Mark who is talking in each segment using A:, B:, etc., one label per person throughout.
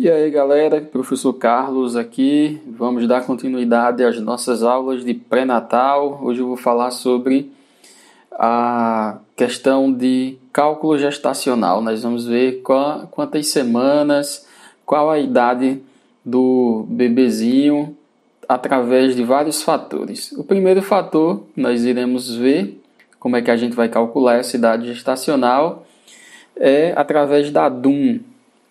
A: E aí galera, professor Carlos aqui, vamos dar continuidade às nossas aulas de pré-natal. Hoje eu vou falar sobre a questão de cálculo gestacional. Nós vamos ver quantas semanas, qual a idade do bebezinho através de vários fatores. O primeiro fator, nós iremos ver como é que a gente vai calcular essa idade gestacional, é através da DUM.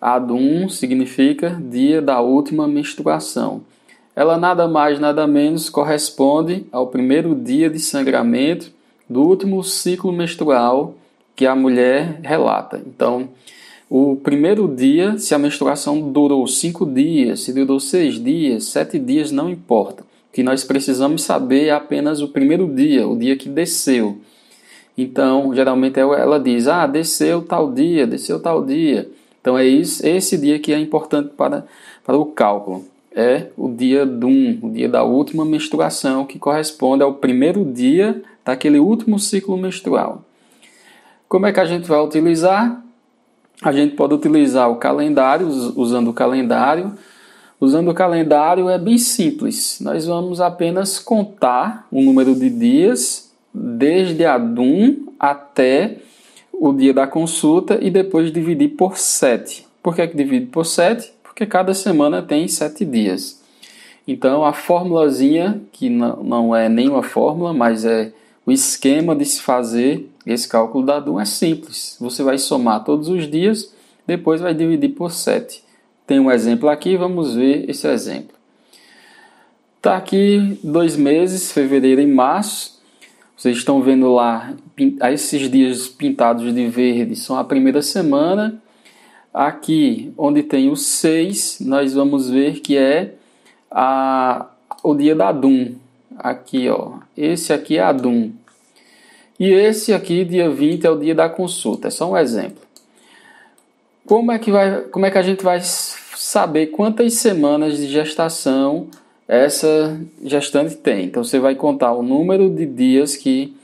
A: A DUM significa dia da última menstruação. Ela nada mais, nada menos corresponde ao primeiro dia de sangramento do último ciclo menstrual que a mulher relata. Então, o primeiro dia, se a menstruação durou 5 dias, se durou 6 dias, 7 dias, não importa. O que nós precisamos saber é apenas o primeiro dia, o dia que desceu. Então, geralmente ela diz, desceu tal dia, desceu tal dia. Então, é esse dia que é importante para o cálculo. É o dia DUM, o dia da última menstruação, que corresponde ao primeiro dia daquele último ciclo menstrual. Como é que a gente vai utilizar? A gente pode utilizar o calendário, usando o calendário. Usando o calendário é bem simples. Nós vamos apenas contar o número de dias desde a DUM até o dia da consulta e depois dividir por 7. Por que divide por 7? Porque cada semana tem 7 dias. Então, a formulazinha, que não é nenhuma fórmula, mas é o esquema de se fazer esse cálculo da DUM, é simples. Você vai somar todos os dias, depois vai dividir por 7. Tem um exemplo aqui, vamos ver esse exemplo. Está aqui 2 meses, fevereiro e março. Vocês estão vendo lá, esses dias pintados de verde são a primeira semana. Aqui, onde tem o 6, nós vamos ver que é o dia da DUM. Aqui, ó, esse aqui é a DUM. E esse aqui, dia 20, é o dia da consulta. É só um exemplo. Como é que a gente vai saber quantas semanas de gestação essa gestante tem? Então, você vai contar o número de dias que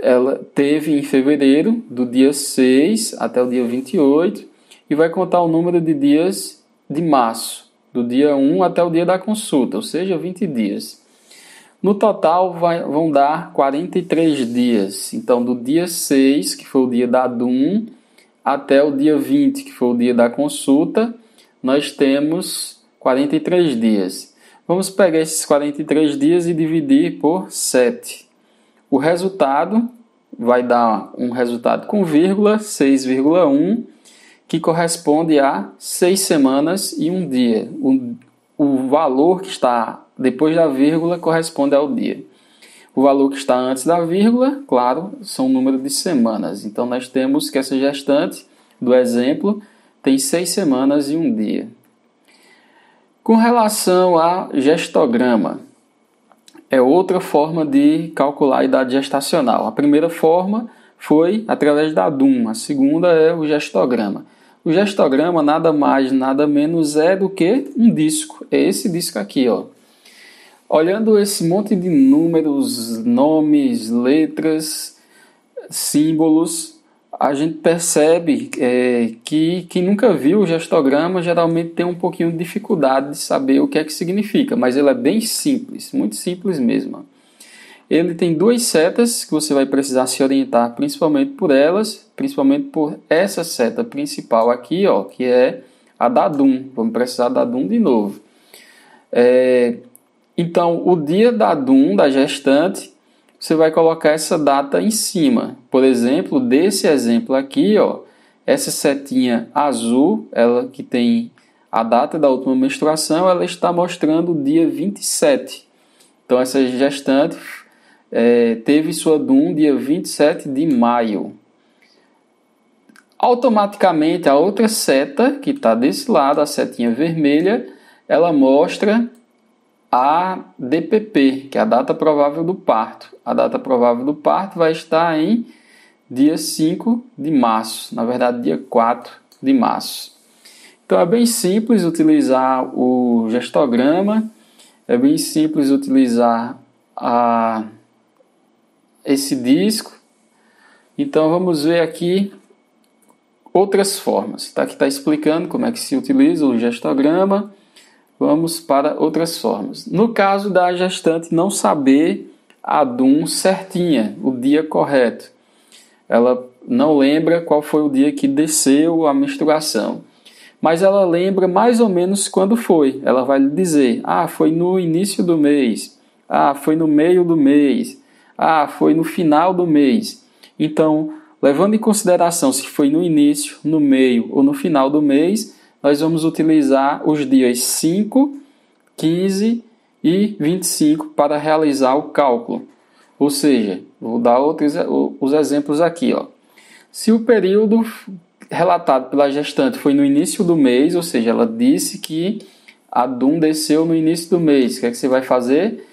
A: ela teve em fevereiro, do dia 6 até o dia 28, e vai contar o número de dias de março, do dia 1 até o dia da consulta, ou seja, 20 dias. No total, vão dar 43 dias. Então, do dia 6, que foi o dia da DUM, até o dia 20, que foi o dia da consulta, nós temos 43 dias. Vamos pegar esses 43 dias e dividir por 7. O resultado vai dar um resultado com vírgula, 6,1, que corresponde a 6 semanas e 1 dia. O valor que está depois da vírgula corresponde ao dia. O valor que está antes da vírgula, claro, são o número de semanas. Então, nós temos que essa gestante, do exemplo, tem 6 semanas e 1 dia. Com relação a gestograma, é outra forma de calcular a idade gestacional. A primeira forma foi através da DUM, a segunda é o gestograma. O gestograma nada mais, nada menos é do que um disco. É esse disco aqui, ó. Olhando esse monte de números, nomes, letras, símbolos, a gente percebe que quem nunca viu o gestograma geralmente tem um pouquinho de dificuldade de saber o que é que significa, mas ele é bem simples, muito simples mesmo. Ele tem 2 setas que você vai precisar se orientar principalmente por elas, principalmente por essa seta principal aqui, ó, que é a da DUM. Vamos precisar da DUM de novo. Então, o dia da DUM, da gestante, você vai colocar essa data em cima. Por exemplo, desse exemplo aqui, ó, essa setinha azul, ela que tem a data da última menstruação, ela está mostrando o dia 27. Então, essa gestante teve sua DUM dia 27 de maio. Automaticamente, a outra seta, que está desse lado, a setinha vermelha, ela mostra a DPP, que é a data provável do parto. A data provável do parto vai estar em dia 5 de março, na verdade dia 4 de março. Então é bem simples utilizar o gestograma, é bem simples utilizar esse disco. Então vamos ver aqui outras formas. Aqui está explicando como é que se utiliza o gestograma. Vamos para outras formas. No caso da gestante não saber a DUM certinha, o dia correto. Ela não lembra qual foi o dia que desceu a menstruação. Mas ela lembra mais ou menos quando foi. Ela vai lhe dizer, foi no início do mês. Foi no meio do mês. Foi no final do mês. Então, levando em consideração se foi no início, no meio ou no final do mês, nós vamos utilizar os dias 5, 15 e 25 para realizar o cálculo. Ou seja, vou dar os exemplos aqui. Se o período relatado pela gestante foi no início do mês, ou seja, ela disse que a DUM desceu no início do mês, o que é que você vai fazer?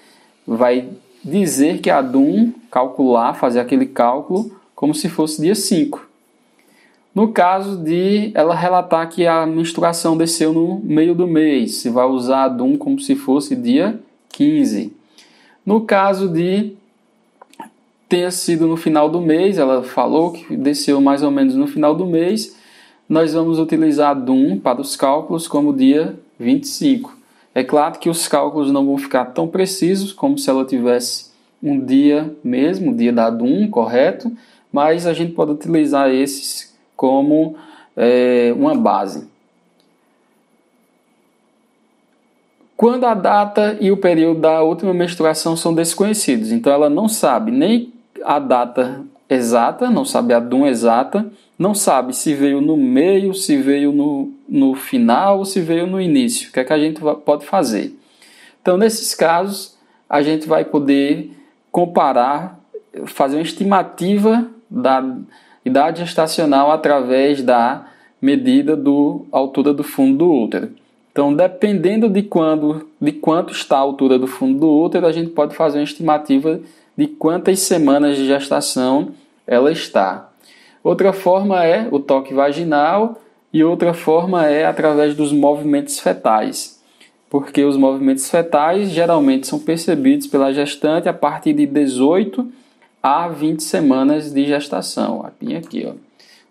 A: Vai dizer que a DUM, fazer aquele cálculo como se fosse dia 5. No caso de ela relatar que a menstruação desceu no meio do mês, você vai usar a DUM como se fosse dia 15. No caso de ter sido no final do mês, ela falou que desceu mais ou menos no final do mês, nós vamos utilizar a DUM para os cálculos como dia 25. É claro que os cálculos não vão ficar tão precisos como se ela tivesse um dia mesmo, o dia da DUM, correto, mas a gente pode utilizar esses como uma base. Quando a data e o período da última menstruação são desconhecidos, então ela não sabe nem a data exata, não sabe a DUM exata, não sabe se veio no meio, se veio no final ou se veio no início. O que é que a gente pode fazer? Então, nesses casos, a gente vai poder comparar, fazer uma estimativa da idade gestacional através da medida da altura do fundo do útero. Então, dependendo de quanto está a altura do fundo do útero, a gente pode fazer uma estimativa de quantas semanas de gestação ela está. Outra forma é o toque vaginal e outra forma é através dos movimentos fetais, porque os movimentos fetais geralmente são percebidos pela gestante a partir de 18 a 20 semanas de gestação. Aqui,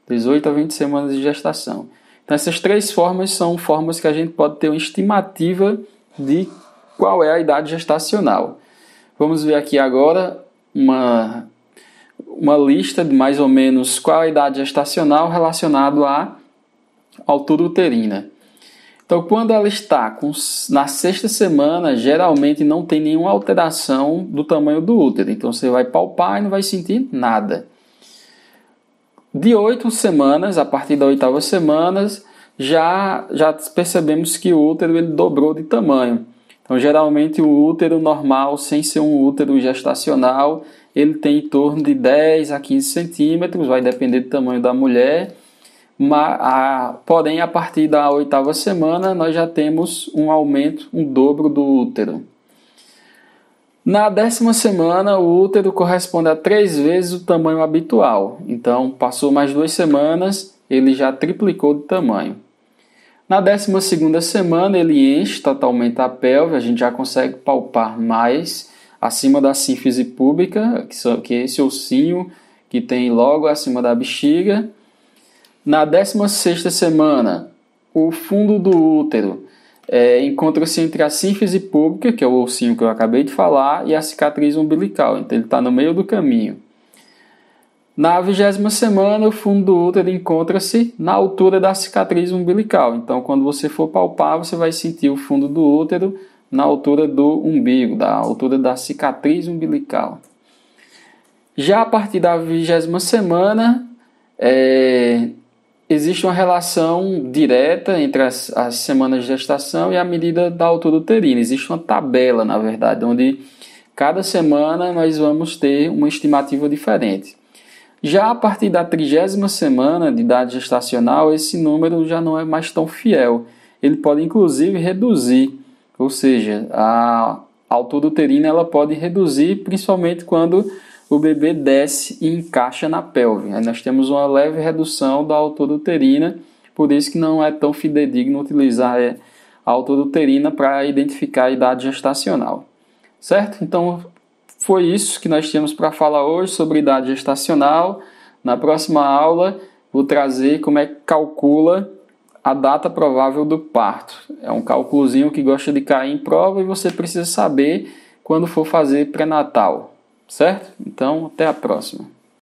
A: 18 a 20 semanas de gestação. Então, essas três formas são formas que a gente pode ter uma estimativa de qual é a idade gestacional. Vamos ver aqui agora uma lista de mais ou menos qual é a idade gestacional relacionada à altura uterina. Então, quando ela está na sexta semana, geralmente não tem nenhuma alteração do tamanho do útero. Então, você vai palpar e não vai sentir nada. De 8 semanas, a partir da 8ª semana, já percebemos que o útero ele dobrou de tamanho. Então, geralmente, o útero normal, sem ser um útero gestacional, ele tem em torno de 10 a 15 centímetros, vai depender do tamanho da mulher. Porém, a partir da 8ª semana, nós já temos um aumento, um dobro do útero. Na 10ª semana, o útero corresponde a 3 vezes o tamanho habitual. Então, passou mais 2 semanas, ele já triplicou de tamanho. Na 12ª semana, ele enche totalmente a pelve, a gente já consegue palpar mais acima da sínfise púbica, que é esse ossinho que tem logo acima da bexiga. Na 16ª semana, o fundo do útero encontra-se entre a sínfise púbica, que é o ossinho que eu acabei de falar, e a cicatriz umbilical, então ele está no meio do caminho. Na 20ª semana, o fundo do útero encontra-se na altura da cicatriz umbilical. Então, quando você for palpar, você vai sentir o fundo do útero na altura do umbigo, da altura da cicatriz umbilical. Já a partir da 20ª semana, existe uma relação direta entre as semanas de gestação e a medida da altura uterina. Existe uma tabela, na verdade, onde cada semana nós vamos ter uma estimativa diferente. Já a partir da 30ª semana de idade gestacional, esse número já não é mais tão fiel. Ele pode, inclusive, reduzir, ou seja, a altura uterina ela pode reduzir, principalmente quando o bebê desce e encaixa na pelve. Aí nós temos uma leve redução da altura uterina, por isso que não é tão fidedigno utilizar a altura uterina para identificar a idade gestacional. Certo? Então, foi isso que nós tínhamos para falar hoje sobre idade gestacional. Na próxima aula, vou trazer como é que calcula a data provável do parto. É um cálculozinho que gosta de cair em prova e você precisa saber quando for fazer pré-natal, certo? Então, até a próxima.